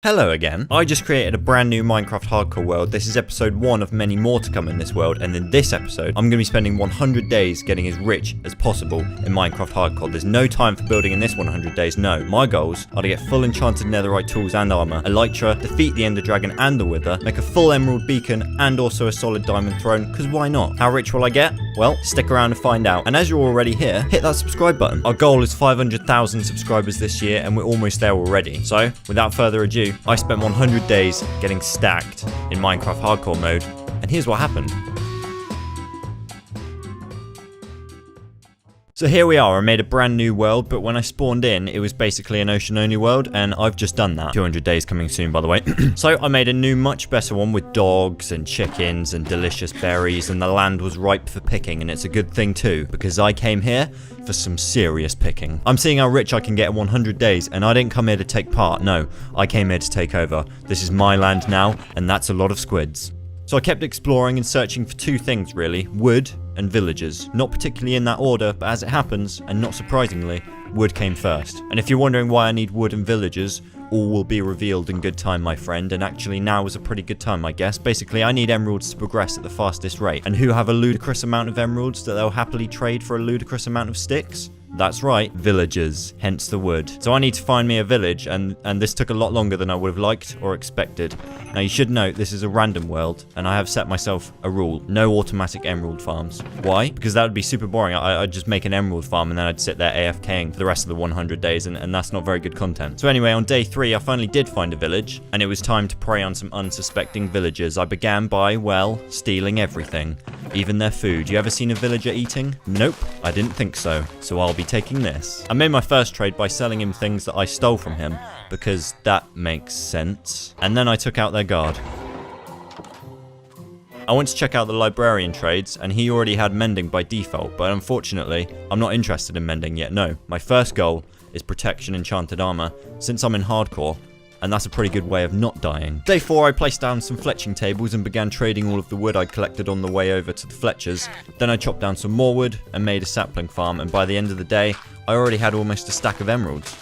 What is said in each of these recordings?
Hello again. I just created a brand new Minecraft Hardcore world. This is episode 1 of many more to come in this world, and in this episode, I'm going to be spending 100 days getting as rich as possible in Minecraft Hardcore. There's no time for building in this 100 days, no. My goals are to get full enchanted netherite tools and armor, elytra, defeat the ender dragon and the wither, make a full emerald beacon and also a solid diamond throne, because why not? How rich will I get? Well, stick around to find out. And as you're already here, hit that subscribe button. Our goal is 500,000 subscribers this year, and we're almost there already. So, without further ado, I spent 100 days getting stacked in Minecraft Hardcore mode, and here's what happened. So here we are, I made a brand new world, but when I spawned in, it was basically an ocean only world, and I've just done that. 200 days coming soon, by the way. So I made a new, much better one with dogs and chickens and delicious berries, and the land was ripe for picking, and it's a good thing too, because I came here for some serious picking. I'm seeing how rich I can get in 100 days, and I didn't come here to take part, no. I came here to take over. This is my land now, and that's a lot of squids. So I kept exploring and searching for two things really, wood and villagers. Not particularly in that order, but as it happens, and not surprisingly, wood came first. And if you're wondering why I need wood and villagers, all will be revealed in good time, my friend, and actually now is a pretty good time, I guess. Basically, I need emeralds to progress at the fastest rate. And who have a ludicrous amount of emeralds that they'll happily trade for a ludicrous amount of sticks? That's right, villagers, hence the wood. So I need to find me a village, and this took a lot longer than I would have liked or expected. Now you should note this is a random world, and I have set myself a rule: no automatic emerald farms. Why? Because that would be super boring. I'd just make an emerald farm and then I'd sit there AFKing for the rest of the 100 days, and that's not very good content. So anyway, on day 3 I finally did find a village, and it was time to prey on some unsuspecting villagers. I began by, well, stealing everything. Even their food. You ever seen a villager eating? Nope, I didn't think so. So I'll be taking this. I made my first trade by selling him things that I stole from him, because that makes sense. And then I took out their guard. I went to check out the librarian trades, and he already had mending by default, but unfortunately, I'm not interested in mending yet, no. My first goal is protection enchanted armor, since I'm in hardcore, and that's a pretty good way of not dying. Day 4, I placed down some fletching tables and began trading all of the wood I'd collected on the way over to the Fletchers. Then I chopped down some more wood and made a sapling farm, and by the end of the day, I already had almost a stack of emeralds.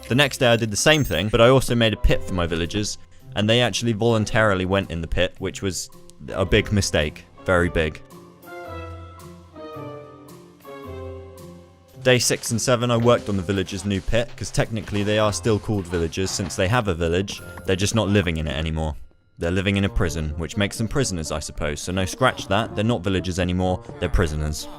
The next day I did the same thing, but I also made a pit for my villagers, and they actually voluntarily went in the pit, which was a big mistake. Very big. Day 6 and 7 I worked on the villagers' new pit, because technically they are still called villagers since they have a village, they're just not living in it anymore. They're living in a prison, which makes them prisoners I suppose, so no, scratch that, they're not villagers anymore, they're prisoners.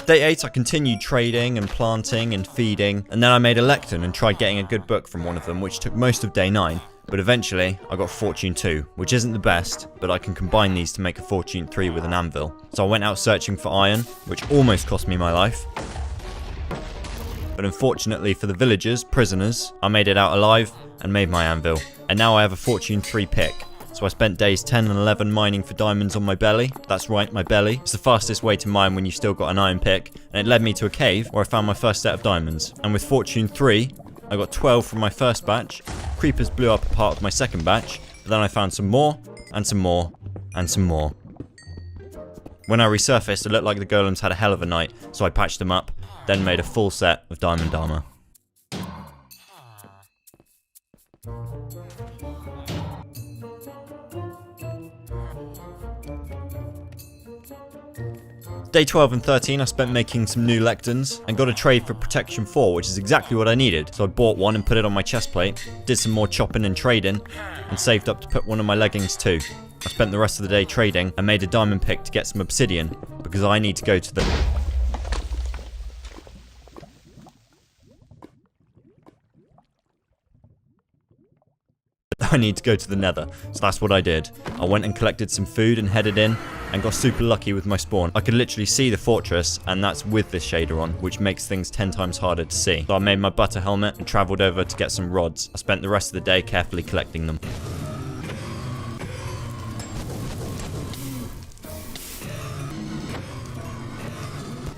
Day 8 I continued trading and planting and feeding, and then I made a lectern and tried getting a good book from one of them, which took most of day 9. But eventually, I got Fortune 2, which isn't the best, but I can combine these to make a Fortune 3 with an anvil. So I went out searching for iron, which almost cost me my life. But unfortunately for the villagers, prisoners, I made it out alive and made my anvil. And now I have a Fortune 3 pick. So I spent days 10 and 11 mining for diamonds on my belly. That's right, my belly. It's the fastest way to mine when you've still got an iron pick. And it led me to a cave where I found my first set of diamonds. And with Fortune 3, I got 12 from my first batch. Creepers blew up a part of my second batch, but then I found some more, and some more, and some more. When I resurfaced, it looked like the golems had a hell of a night, so I patched them up, then made a full set of diamond armor. Day 12 and 13 I spent making some new lecterns and got a trade for protection 4, which is exactly what I needed. So I bought one and put it on my chest plate, did some more chopping and trading, and saved up to put one on my leggings too. I spent the rest of the day trading and made a diamond pick to get some obsidian, because I need to go to the... nether, so that's what I did. I went and collected some food and headed in, and got super lucky with my spawn. I could literally see the fortress, and that's with this shader on, which makes things 10 times harder to see. So I made my butter helmet and travelled over to get some rods. I spent the rest of the day carefully collecting them.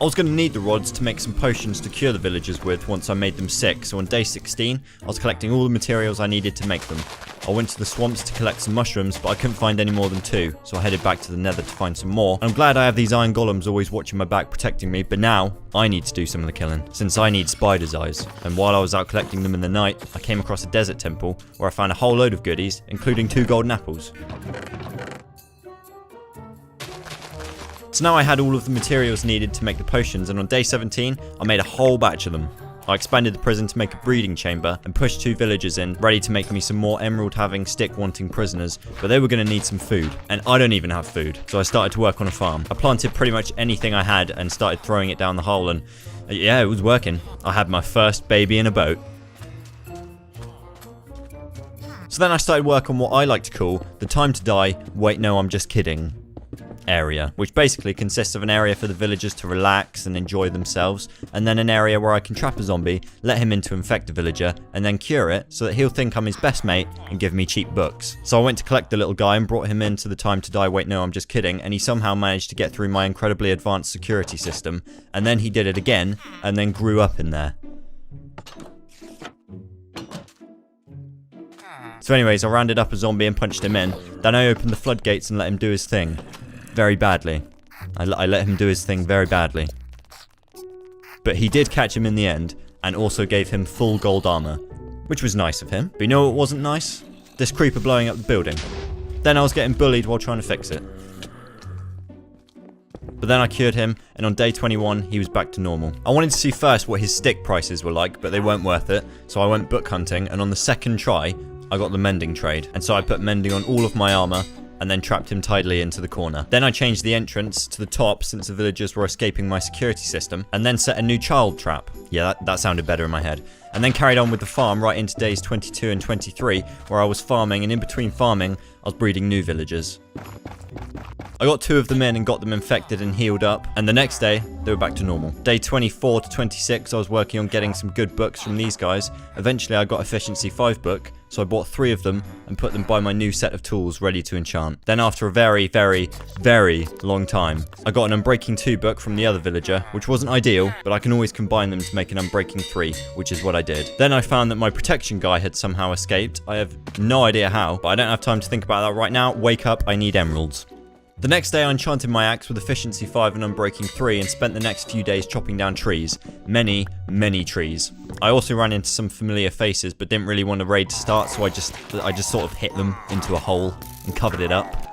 I was going to need the rods to make some potions to cure the villagers with once I made them sick, so on day 16, I was collecting all the materials I needed to make them. I went to the swamps to collect some mushrooms, but I couldn't find any more than 2, so I headed back to the nether to find some more. I'm glad I have these iron golems always watching my back protecting me, but now I need to do some of the killing, since I need spider's eyes. And while I was out collecting them in the night, I came across a desert temple where I found a whole load of goodies, including 2 golden apples. So now I had all of the materials needed to make the potions, and on day 17, I made a whole batch of them. I expanded the prison to make a breeding chamber and pushed 2 villagers in, ready to make me some more emerald-having, stick-wanting prisoners, but they were going to need some food, and I don't even have food, so I started to work on a farm. I planted pretty much anything I had and started throwing it down the hole, and yeah, it was working. I had my first baby in a boat. So then I started work on what I like to call the time to die, wait no I'm just kidding area, which basically consists of an area for the villagers to relax and enjoy themselves, and then an area where I can trap a zombie, let him in to infect a villager, and then cure it so that he'll think I'm his best mate and give me cheap books. So I went to collect the little guy and brought him into the time to die wait no I'm just kidding, and he somehow managed to get through my incredibly advanced security system, and then he did it again and then grew up in there. So anyways, I rounded up a zombie and punched him in, then I opened the floodgates and let him do his thing. Very badly. I let him do his thing very badly. But he did catch him in the end, and also gave him full gold armor, which was nice of him. But you know what wasn't nice? This creeper blowing up the building. Then I was getting bullied while trying to fix it. But then I cured him, and on day 21, he was back to normal. I wanted to see first what his stick prices were like, but they weren't worth it, so I went book hunting, and on the second try, I got the mending trade. And so I put mending on all of my armor, and then trapped him tidily into the corner. Then I changed the entrance to the top since the villagers were escaping my security system, and then set a new child trap. Yeah, that sounded better in my head. And then carried on with the farm right into days 22 and 23, where I was farming, and in between farming, I was breeding new villagers. I got 2 of them in and got them infected and healed up, and the next day, they were back to normal. Day 24 to 26, I was working on getting some good books from these guys. Eventually I got Efficiency 5 book, so I bought 3 of them and put them by my new set of tools ready to enchant. Then after a very, very, very long time, I got an Unbreaking 2 book from the other villager, which wasn't ideal, but I can always combine them to make an Unbreaking 3, which is what I did. Then I found that my protection guy had somehow escaped. I have no idea how, but I don't have time to think about that right now. Wake up, I need emeralds. The next day I enchanted my axe with Efficiency 5 and Unbreaking 3 and spent the next few days chopping down trees. Many, many trees. I also ran into some familiar faces but didn't really want a raid to start, so I just sort of hit them into a hole and covered it up.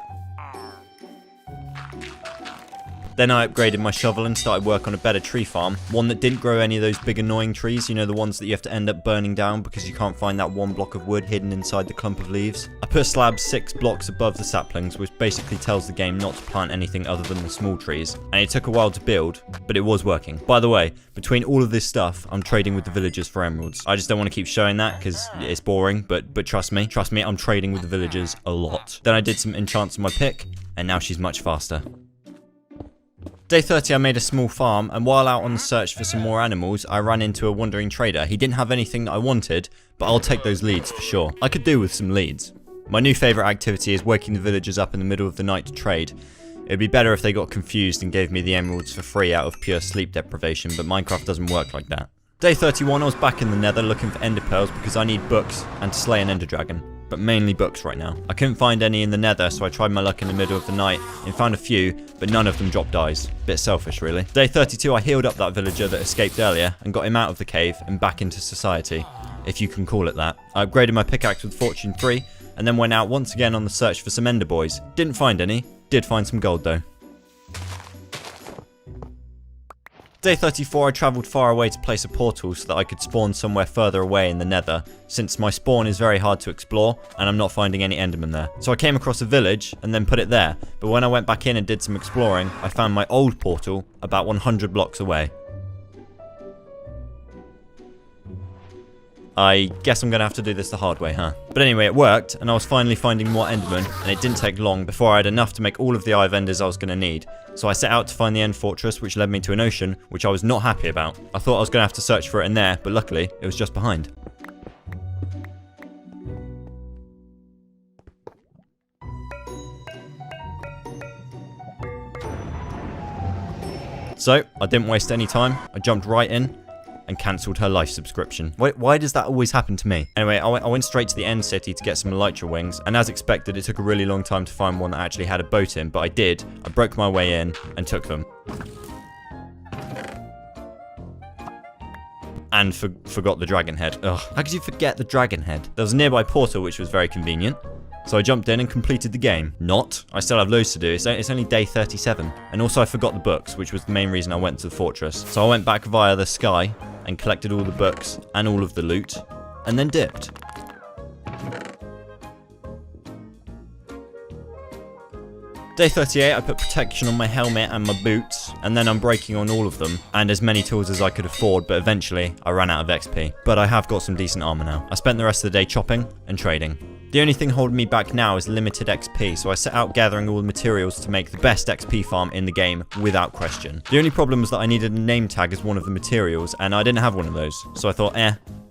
Then I upgraded my shovel and started work on a better tree farm, one that didn't grow any of those big annoying trees, you know, the ones that you have to end up burning down because you can't find that 1 block of wood hidden inside the clump of leaves. I put slabs 6 blocks above the saplings, which basically tells the game not to plant anything other than the small trees, and it took a while to build, but it was working. By the way, between all of this stuff, I'm trading with the villagers for emeralds. I just don't want to keep showing that because it's boring, but trust me, I'm trading with the villagers a lot. Then I did some enchants on my pick, and now she's much faster. Day 30 I made a small farm, and while out on the search for some more animals, I ran into a wandering trader. He didn't have anything that I wanted, but I'll take those leads for sure. I could do with some leads. My new favourite activity is waking the villagers up in the middle of the night to trade. It'd be better if they got confused and gave me the emeralds for free out of pure sleep deprivation, but Minecraft doesn't work like that. Day 31 I was back in the nether looking for ender pearls because I need books and to slay an ender dragon. But mainly books right now. I couldn't find any in the nether, so I tried my luck in the middle of the night and found a few, but none of them dropped eyes. Bit selfish really. Day 32 I healed up that villager that escaped earlier and got him out of the cave and back into society, if you can call it that. I upgraded my pickaxe with Fortune 3 and then went out once again on the search for some ender boys. Didn't find any, did find some gold though. Day 34 I travelled far away to place a portal so that I could spawn somewhere further away in the nether, since my spawn is very hard to explore and I'm not finding any endermen there. So I came across a village and then put it there, but when I went back in and did some exploring, I found my old portal about 100 blocks away. I guess I'm going to have to do this the hard way, huh? But anyway, it worked, and I was finally finding more endermen, and it didn't take long before I had enough to make all of the eye vendors I was going to need. So I set out to find the end fortress, which led me to an ocean, which I was not happy about. I thought I was going to have to search for it in there, but luckily, it was just behind. So, I didn't waste any time, I jumped right in, and cancelled her life subscription. Why does that always happen to me? Anyway, I went straight to the end city to get some elytra wings, and as expected, it took a really long time to find one that actually had a boat in, but I did. I broke my way in and took them. And forgot the dragon head. Ugh, how could you forget the dragon head? There was a nearby portal, which was very convenient. So I jumped in and completed the game. Not. I still have loads to do. It's only day 37. And also I forgot the books, which was the main reason I went to the fortress. So I went back via the sky and collected all the books and all of the loot, and then dipped. Day 38, I put protection on my helmet and my boots, and then unbreaking on all of them, and as many tools as I could afford, but eventually I ran out of XP. But I have got some decent armor now. I spent the rest of the day chopping and trading. The only thing holding me back now is limited XP, so I set out gathering all the materials to make the best XP farm in the game without question. The only problem was that I needed a name tag as one of the materials, and I didn't have one of those, so I thought,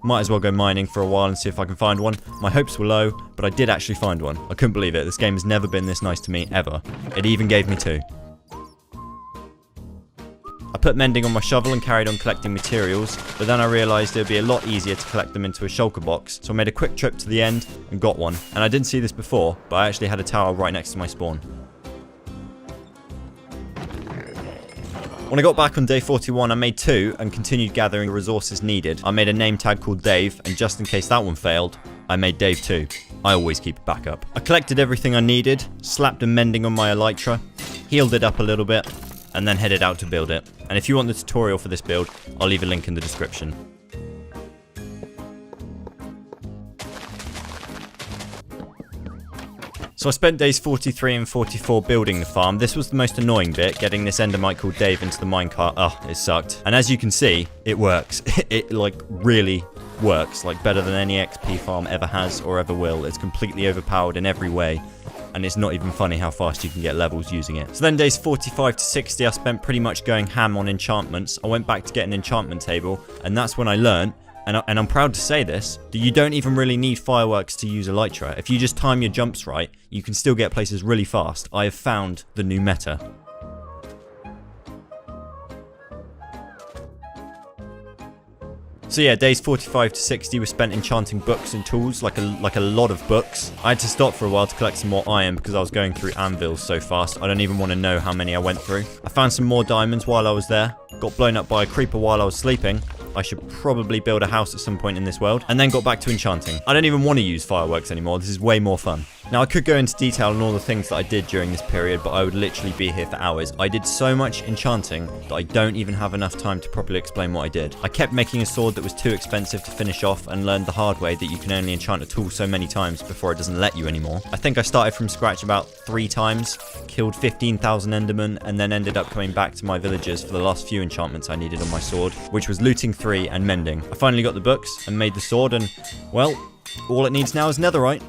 might as well go mining for a while and see if I can find one. My hopes were low, but I did actually find one. I couldn't believe it. This game has never been this nice to me, ever. It even gave me 2. I put mending on my shovel and carried on collecting materials, but then I realised it would be a lot easier to collect them into a shulker box, so I made a quick trip to the end and got one. And I didn't see this before, but I actually had a tower right next to my spawn. When I got back on day 41, I made 2 and continued gathering the resources needed. I made a name tag called Dave, and just in case that one failed, I made Dave 2. I always keep a backup. I collected everything I needed, slapped a mending on my elytra, healed it up a little bit, and then headed out to build it. And if you want the tutorial for this build, I'll leave a link in the description. So I spent days 43 and 44 building the farm. This was the most annoying bit, getting this endermite called Dave into the minecart. Oh, it sucked. And as you can see, it works. It like really works, like better than any XP farm ever has or ever will. It's completely overpowered in every way. And it's not even funny how fast you can get levels using it. So then days 45 to 60, I spent pretty much going ham on enchantments. I went back to get an enchantment table, and that's when I learned, and I'm proud to say this, that you don't even really need fireworks to use elytra. If you just time your jumps right, you can still get places really fast. I have found the new meta. So yeah, days 45 to 60 were spent enchanting books and tools, like a lot of books. I had to stop for a while to collect some more iron because I was going through anvils so fast. I don't even want to know how many I went through. I found some more diamonds while I was there, got blown up by a creeper while I was sleeping. I should probably build a house at some point in this world, and then got back to enchanting. I don't even want to use fireworks anymore. This is way more fun. Now, I could go into detail on all the things that I did during this period, but I would literally be here for hours. I did so much enchanting that I don't even have enough time to properly explain what I did. I kept making a sword that was too expensive to finish off and learned the hard way that you can only enchant a tool so many times before it doesn't let you anymore. I think I started from scratch about 3 times, killed 15,000 endermen, and then ended up coming back to my villagers for the last few enchantments I needed on my sword, which was looting 3 and mending. I finally got the books and made the sword, and, well, all it needs now is netherite.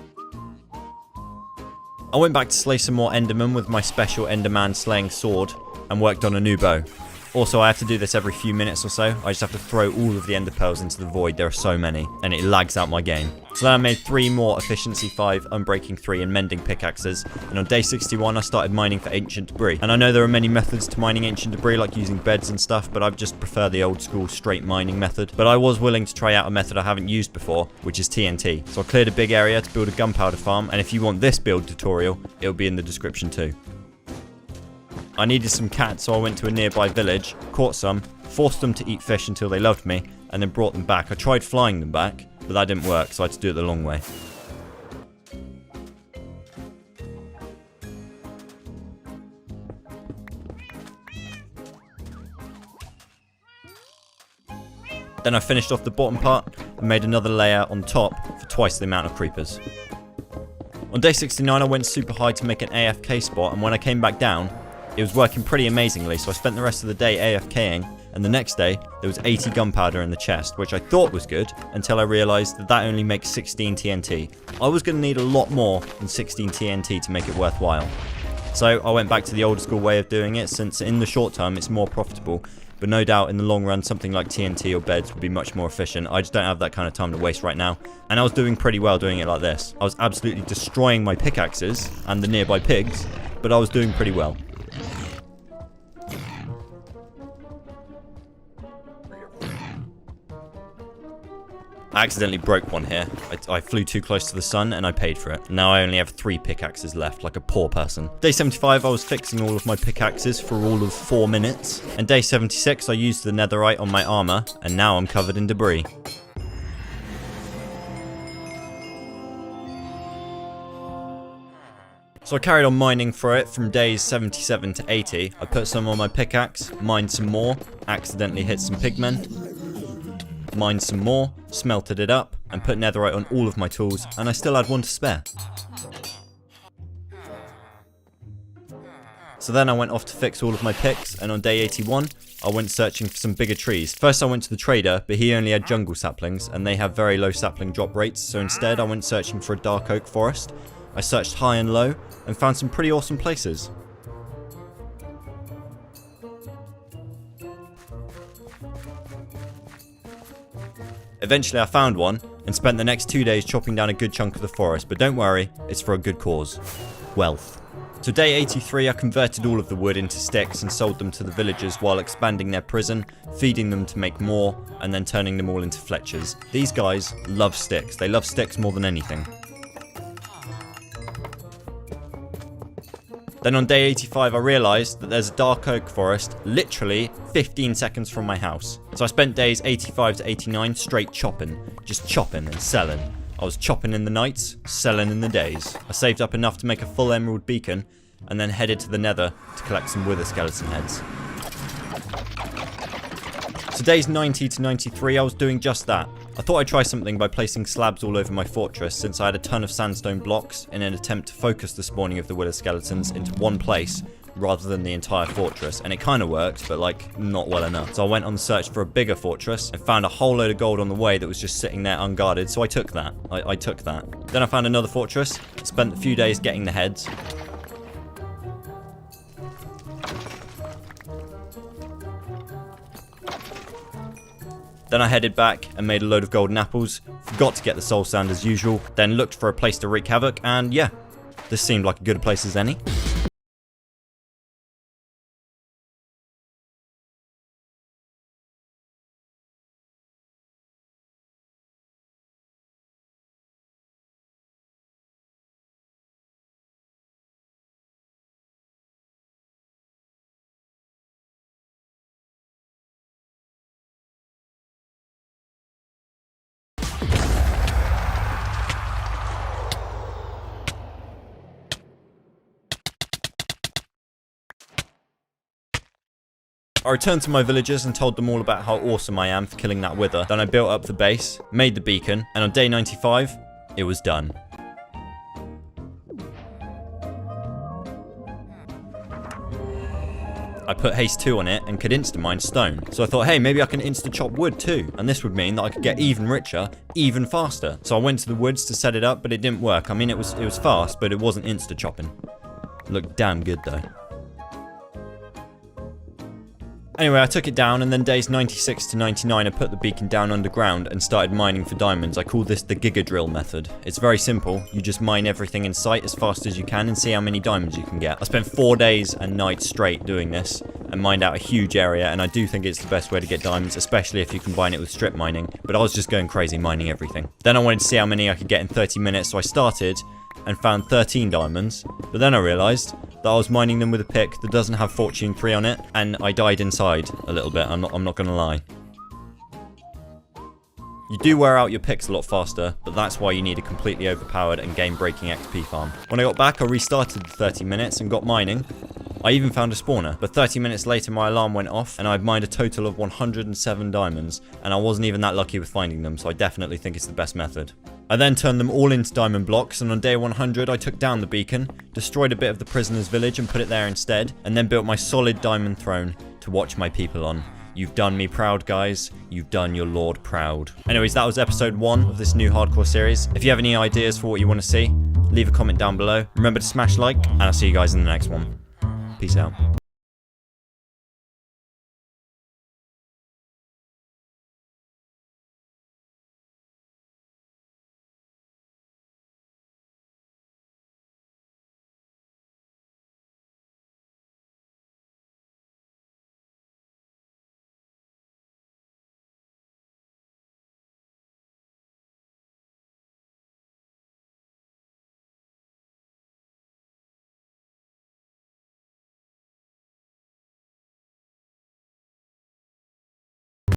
I went back to slay some more endermen with my special enderman slaying sword and worked on a new bow. Also, I have to do this every few minutes or so. I just have to throw all of the ender pearls into the void. There are so many, and it lags out my game. So then I made 3 more efficiency 5, unbreaking 3, and mending pickaxes. And on day 61, I started mining for ancient debris. And I know there are many methods to mining ancient debris, like using beds and stuff, but I just prefer the old school straight mining method. But I was willing to try out a method I haven't used before, which is TNT. So I cleared a big area to build a gunpowder farm, and if you want this build tutorial, it'll be in the description too. I needed some cats, so I went to a nearby village, caught some, forced them to eat fish until they loved me, and then brought them back. I tried flying them back, but that didn't work, so I had to do it the long way. Then I finished off the bottom part and made another layer on top for twice the amount of creepers. On day 69, I went super high to make an AFK spot, and when I came back down, it was working pretty amazingly, so I spent the rest of the day AFKing, and the next day, there was 80 gunpowder in the chest, which I thought was good, until I realised that that only makes 16 TNT. I was going to need a lot more than 16 TNT to make it worthwhile. So I went back to the old school way of doing it, since in the short term it's more profitable, but no doubt in the long run something like TNT or beds would be much more efficient. I just don't have that kind of time to waste right now, and I was doing pretty well doing it like this. I was absolutely destroying my pickaxes and the nearby pigs, but I was doing pretty well. I accidentally broke one here. I flew too close to the sun and I paid for it. Now I only have 3 pickaxes left, like a poor person. Day 75, I was fixing all of my pickaxes for all of 4 minutes. And day 76, I used the netherite on my armor, and now I'm covered in debris. So I carried on mining for it from days 77 to 80. I put some on my pickaxe, mined some more, accidentally hit some pigmen, mined some more, smelted it up, and put netherite on all of my tools, and I still had one to spare. So then I went off to fix all of my picks, and on day 81, I went searching for some bigger trees. First I went to the trader, but he only had jungle saplings, and they have very low sapling drop rates, so instead I went searching for a dark oak forest. I searched high and low, and found some pretty awesome places. Eventually I found one, and spent the next 2 days chopping down a good chunk of the forest, but don't worry, it's for a good cause. Wealth. So day 83 I converted all of the wood into sticks and sold them to the villagers while expanding their prison, feeding them to make more, and then turning them all into Fletchers. These guys love sticks, they love sticks more than anything. Then on day 85 I realised that there's a dark oak forest literally 15 seconds from my house. So I spent days 85 to 89 straight chopping, just chopping and selling. I was chopping in the nights, selling in the days. I saved up enough to make a full emerald beacon, and then headed to the nether to collect some wither skeleton heads. So days 90 to 93 I was doing just that. I thought I'd try something by placing slabs all over my fortress since I had a ton of sandstone blocks in an attempt to focus the spawning of the wither skeletons into one place rather than the entire fortress, and it kind of worked, but like not well enough. So I went on the search for a bigger fortress and found a whole load of gold on the way that was just sitting there unguarded, so I took that. I took that. Then I found another fortress, spent a few days getting the heads. Then I headed back and made a load of golden apples, forgot to get the soul sand as usual, then looked for a place to wreak havoc, and yeah, this seemed like a good place as any. I returned to my villagers and told them all about how awesome I am for killing that wither. Then I built up the base, made the beacon, and on day 95, it was done. I put haste 2 on it and could insta-mine stone. So I thought, hey, maybe I can insta-chop wood too. And this would mean that I could get even richer, even faster. So I went to the woods to set it up, but it didn't work. I mean, it was fast, but it wasn't insta-chopping. Looked damn good though. Anyway, I took it down, and then days 96 to 99 I put the beacon down underground and started mining for diamonds. I call this the Giga Drill method. It's very simple. You just mine everything in sight as fast as you can and see how many diamonds you can get. I spent 4 days and nights straight doing this and mined out a huge area, and I do think it's the best way to get diamonds, especially if you combine it with strip mining, but I was just going crazy mining everything. Then I wanted to see how many I could get in 30 minutes, so I started and found 13 diamonds, but then I realised that I was mining them with a pick that doesn't have Fortune 3 on it, and I died inside a little bit, I'm not gonna lie. You do wear out your picks a lot faster, but that's why you need a completely overpowered and game-breaking XP farm. When I got back, I restarted the 30 minutes and got mining. I even found a spawner, but 30 minutes later my alarm went off and I'd mined a total of 107 diamonds, and I wasn't even that lucky with finding them, so I definitely think it's the best method. I then turned them all into diamond blocks, and on day 100 I took down the beacon, destroyed a bit of the prisoner's village and put it there instead, and then built my solid diamond throne to watch my people on. You've done me proud, guys. You've done your lord proud. Anyways, that was episode 1 of this new hardcore series. If you have any ideas for what you want to see, leave a comment down below. Remember to smash like, and I'll see you guys in the next one. Peace out.